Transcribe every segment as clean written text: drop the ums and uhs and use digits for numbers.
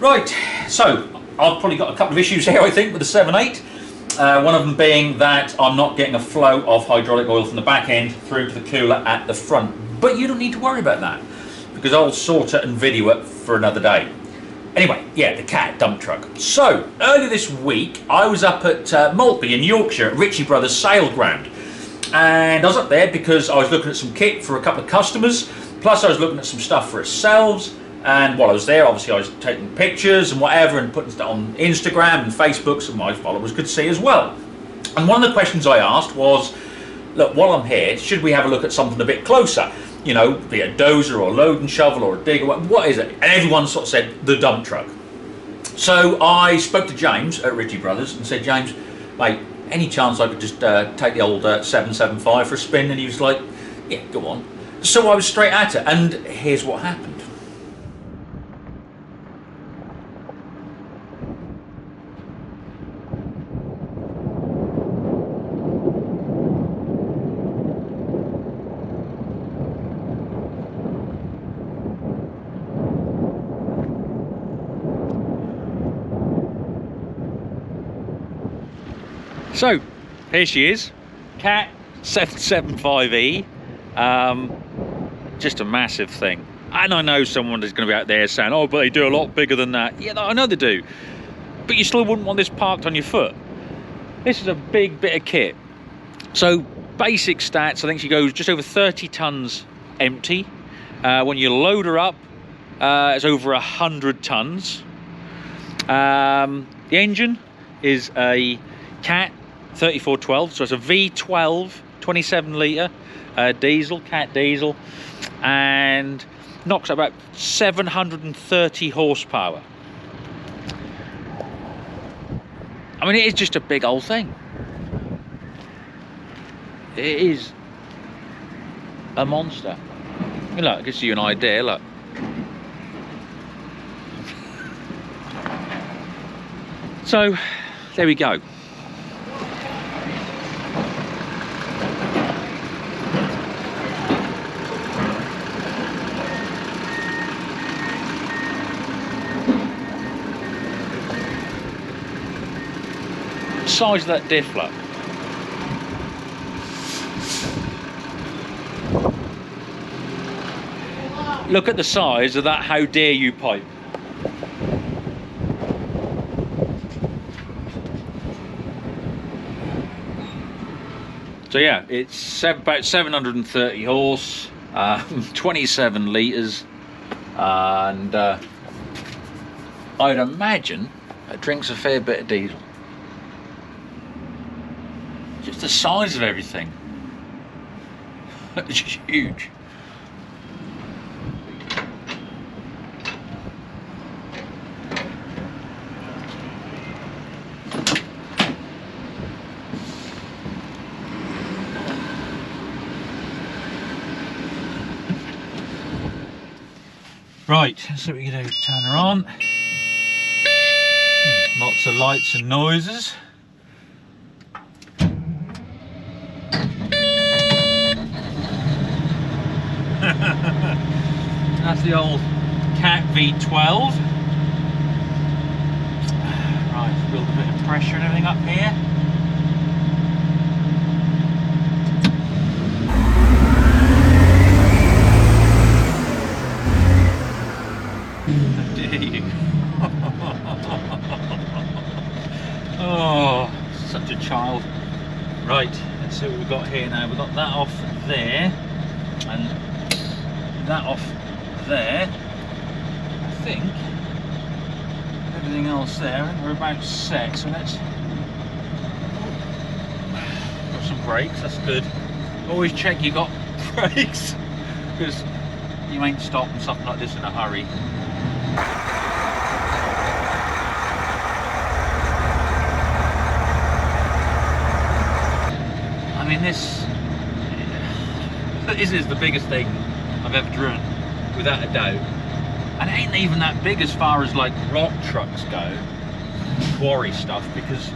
Right, so I've probably got a couple of issues here, I think, with the 7.8. One of them being that I'm not getting a flow of hydraulic oil from the back end through to the cooler at the front. But you don't need to worry about that, because I'll sort it and video it for another day. Anyway, yeah, the cat dump truck. So, earlier this week, I was up at Maltby in Yorkshire at Ritchie Bros sale ground. And I was up there because I was looking at some kit for a couple of customers, plus I was looking at some stuff for ourselves. And while I was there, obviously I was taking pictures and whatever and putting stuff on Instagram and Facebook so my followers could see as well. And one of the questions I asked was, look, while I'm here, should we have a look at something a bit closer? You know, be it a dozer or a load and shovel or a digger, what is it? And everyone sort of said, the dump truck. So I spoke to James at Ritchie Bros and said, James, mate, any chance I could just take the old 775 for a spin? And he was like, yeah, go on. So I was straight at it, and here's what happened. So, here she is, Cat 775E, just a massive thing. And I know someone is going to be out there saying, oh, but they do a lot bigger than that. Yeah, I know they do, but you still wouldn't want this parked on your foot. This is a big bit of kit. So, basic stats, I think she goes just over 30 tons empty. When you load her up, it's over 100 tons. The engine is a Cat 3412, so it's a V12 27 litre diesel, Cat diesel, and knocks out about 730 horsepower. I mean, it is just a big old thing. It is a monster. Look, it gives you an idea, look. So, there we go. Size of that diff, look. Look at the size of that how dare you pipe. So yeah, it's about 730 horse, 27 litres, and I'd imagine it drinks a fair bit of diesel. Just the size of everything. It's huge. Right, so we can do, turn her on. Lots of lights and noises. That's the old Cat V12. Right, build a bit of pressure and everything up here. How dare you? Oh, such a child. Right, let's see what we've got here now. We've got that off there and that off there. I think everything else there, I think we're about set, so let's got some brakes, that's good. Always check you got brakes, because you ain't stopping something like this in a hurry. I mean, this is the biggest thing I've ever driven, without a doubt. And it ain't even that big as far as like rock trucks go, quarry stuff, because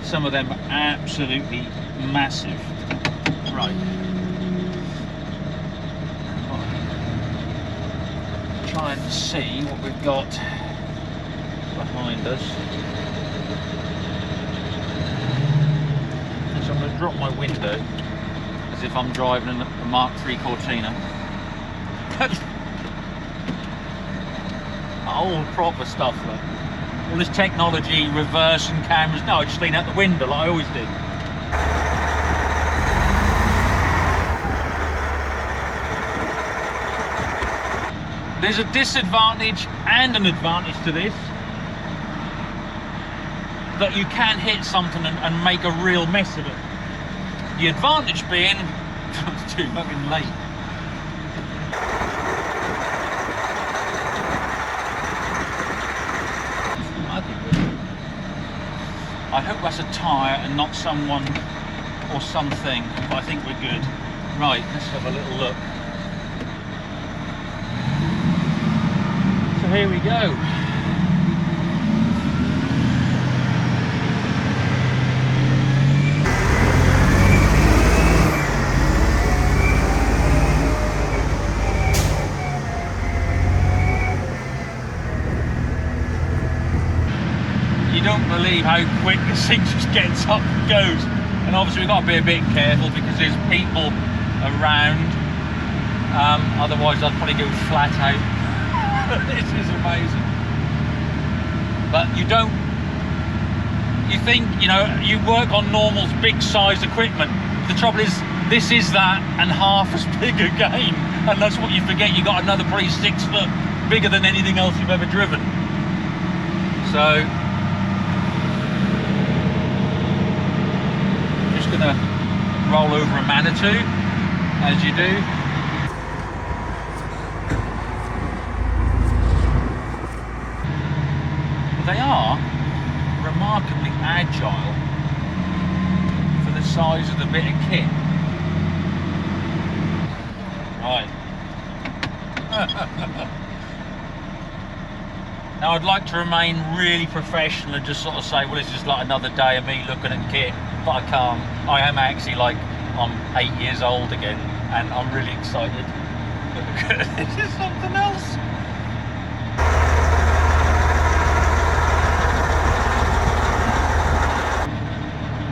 some of them are absolutely massive. Right. Trying to see what we've got behind us. So I'm going to drop my window as if I'm driving a Mark III Cortina. All proper stuff, look. All this technology, reverse and cameras. No, I just lean out the window like I always do. There's a disadvantage and an advantage to this. That you can hit something and make a real mess of it. The advantage being, it's too fucking late. I hope that's a tyre and not someone or something, but I think we're good. Right, let's have a little look. So here we go. You don't believe how quick this thing just gets up and goes. And obviously we've got to be a bit careful because there's people around. Otherwise I'd probably go flat out. This is amazing. But you think, you know, you work on normal big sized equipment. The trouble is, this is that and half as big again. And that's what you forget, you got another probably 6 foot bigger than anything else you've ever driven. So, gonna roll over a Manitou as you do. They are remarkably agile for the size of the bit of kit. Right. Now I'd like to remain really professional and just sort of say, well, it's just like another day of me looking at kit. But I can't. I am actually like, I'm 8 years old again and I'm really excited. This is something else.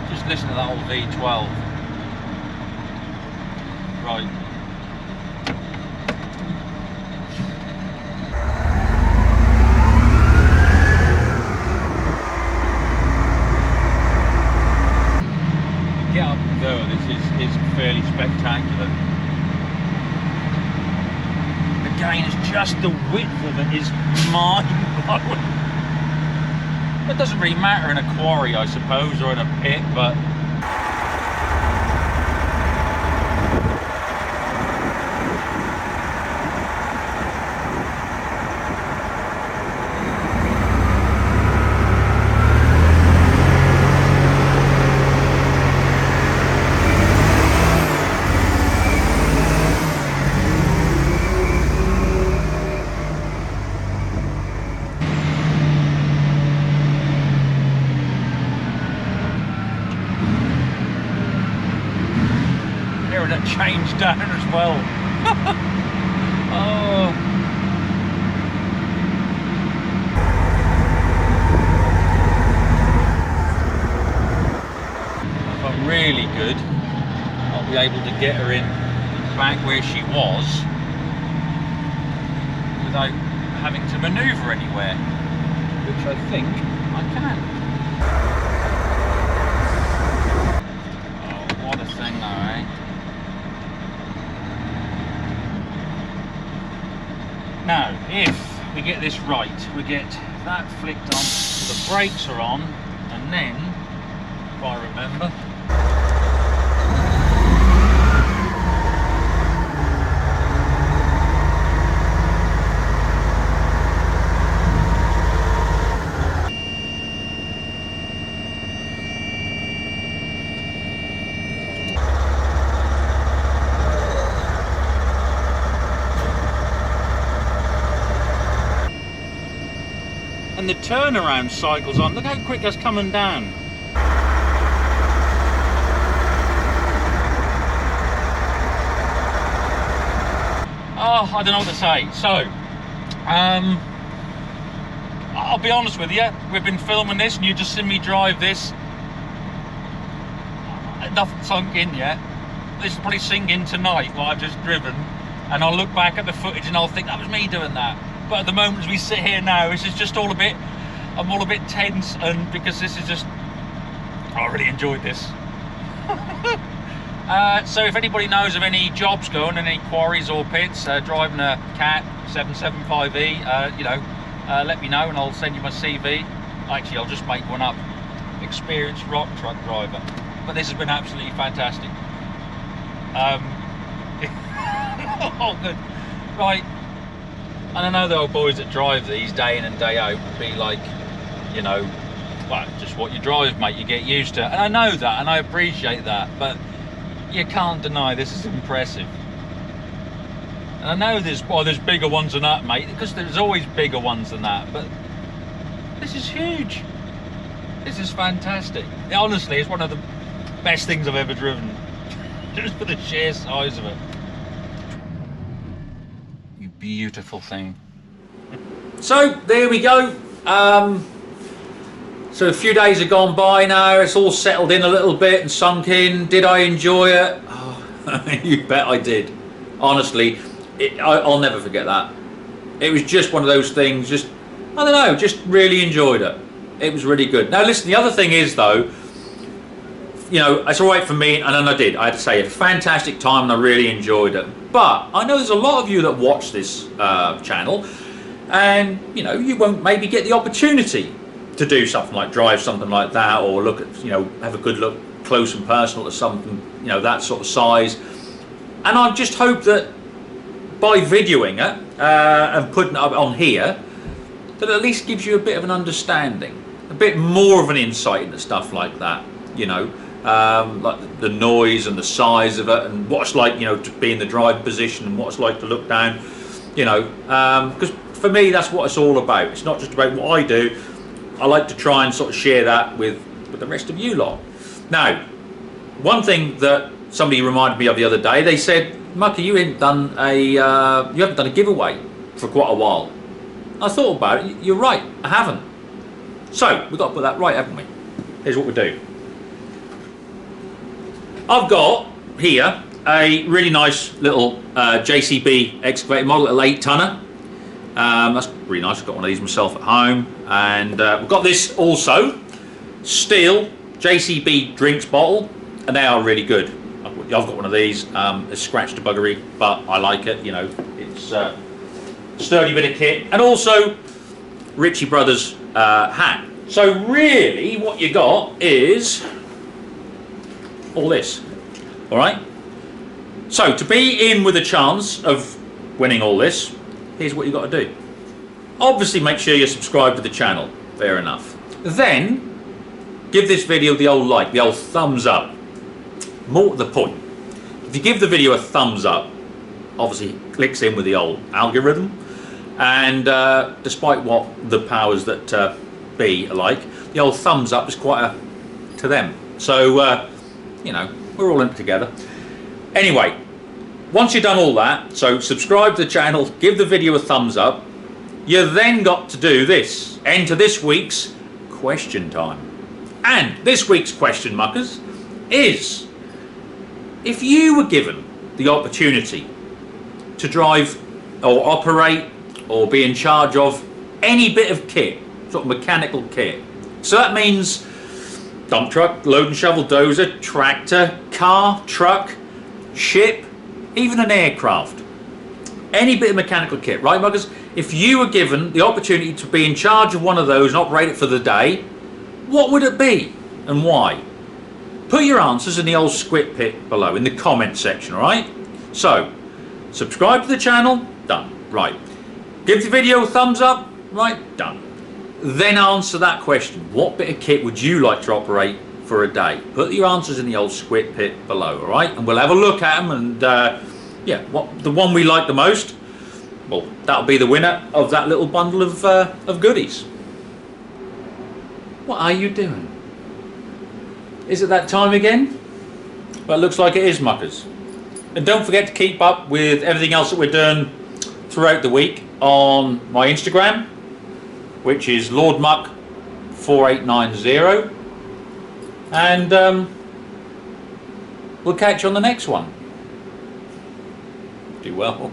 Just listen to that old V12. Right. This is fairly spectacular. Again, it's just the width of it is mind-blowing. It doesn't really matter in a quarry, I suppose, or in a pit, but that change down as well. Oh. If I'm really good, I'll be able to get her in back where she was without having to manoeuvre anywhere, which I think I can. Oh, what a thing though, eh? Now, if we get this right, we get that flicked on, the brakes are on, and then, if I remember, and the turnaround cycle's on. Look how quick that's coming down. Oh, I don't know what to say. So, I'll be honest with you, we've been filming this and you just seen me drive this. Nothing sunk in yet. This will probably sink in tonight, what I've just driven, and I'll look back at the footage and I'll think that was me doing that. But at the moment as we sit here now, this is just all a bit, I'm all a bit tense, and because this is just, I really enjoyed this. So if anybody knows of any jobs going, any quarries or pits, driving a Cat 775E, you know, let me know and I'll send you my CV. Actually, I'll just make one up. Experienced rock truck driver. But this has been absolutely fantastic. Oh, good. Right. And I know the old boys that drive these day in and day out would be like, you know, well, just what you drive, mate, you get used to. And I know that, and I appreciate that, but you can't deny this is impressive. And I know there's bigger ones than that, mate, because there's always bigger ones than that, but this is huge. This is fantastic. Honestly, it's one of the best things I've ever driven, just for the sheer size of it. You beautiful thing. So there we go. So a few days have gone by now, it's all settled in a little bit and sunk in. Did I enjoy it? Oh, you bet I did. Honestly, I'll never forget that. It was just one of those things, just, I don't know, just really enjoyed it. It was really good. Now listen, the other thing is though, you know, it's all right for me, and I did. I had to say, a fantastic time and I really enjoyed it. But I know there's a lot of you that watch this channel, and you know, you won't maybe get the opportunity to do something like drive something like that, or look at, you know, have a good look close and personal to something, you know, that sort of size. And I just hope that by videoing it and putting it up on here, that at least gives you a bit of an understanding, a bit more of an insight into stuff like that, you know, like the noise and the size of it, and what it's like, you know, to be in the drive position, and what it's like to look down, you know, because for me that's what it's all about. It's not just about what I do. I like to try and sort of share that with the rest of you lot. Now, one thing that somebody reminded me of the other day, they said, Mucky, you haven't done a giveaway for quite a while. I thought about it. You're right, I haven't. So we've got to put that right, haven't we? Here's what we do. I've got here a really nice little JCB excavator model, little 8-tonner. That's really nice. I've got one of these myself at home, and we've got this also steel JCB drinks bottle, and they are really good. I've got one of these. It's scratched to buggery, but I like it. You know, it's a sturdy bit of kit, and also Ritchie Bros hat. So really, what you got is all this. All right. So to be in with a chance of winning all this, here's what you've got to do. Obviously make sure you're subscribed to the channel, fair enough. Then give this video the old like, the old thumbs up. More to the point, if you give the video a thumbs up, obviously it clicks in with the old algorithm, and despite what the powers that be are like, the old thumbs up is quite a to them. So you know, we're all in it together. Anyway, once you've done all that, so subscribe to the channel, give the video a thumbs up, you then got to do this. Enter this week's question time. And this week's question, muckers, is if you were given the opportunity to drive or operate or be in charge of any bit of kit, sort of mechanical kit. So that means dump truck, load and shovel, dozer, tractor, car, truck, ship, even an aircraft. Any bit of mechanical kit, right, muggers? If you were given the opportunity to be in charge of one of those and operate it for the day, what would it be and why? Put your answers in the old squid pit below in the comment section, alright? So, subscribe to the channel, done, right. Give the video a thumbs up, right, done. Then answer that question. What bit of kit would you like to operate for a day? Put your answers in the old squid pit below, alright? And we'll have a look at them, and yeah, what the one we like the most, well, that'll be the winner of that little bundle of goodies. What are you doing? Is it that time again? Well, it looks like it is, muckers. And don't forget to keep up with everything else that we're doing throughout the week on my Instagram, which is Lord Muck 4890, and we'll catch you on the next one. Do well.